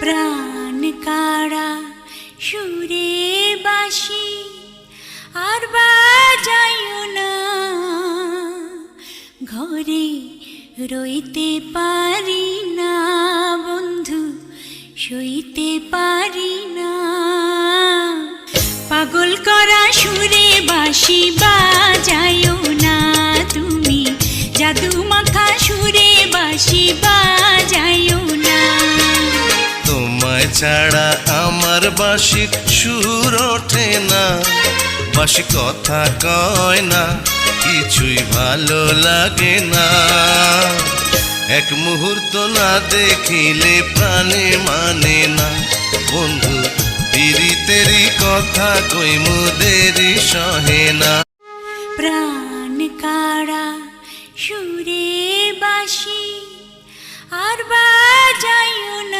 প্রাণ কাড়া সুরে বাসি আর বাজাইও না, ঘরে রইতে পারি না বন্ধু, সইতে পারি না। পাগল করা সুরে বাসি বাজাইও না তুমি, জাদু মাখা সুরে বাসি বাজাইও না। তোমায় ছাড়া আমার বাঁশির সুর ওঠে না, বাঁশি কথা কয় না, কিছুই ভালো লাগে না। এক মুহূর্ত না দেখিলে প্রাণে মানে না, বন্ধু পিরিতেরি কথা কই মুদেরি সহে না। প্রাণ কাড়া সুরে বাসি আর বাজাইও না।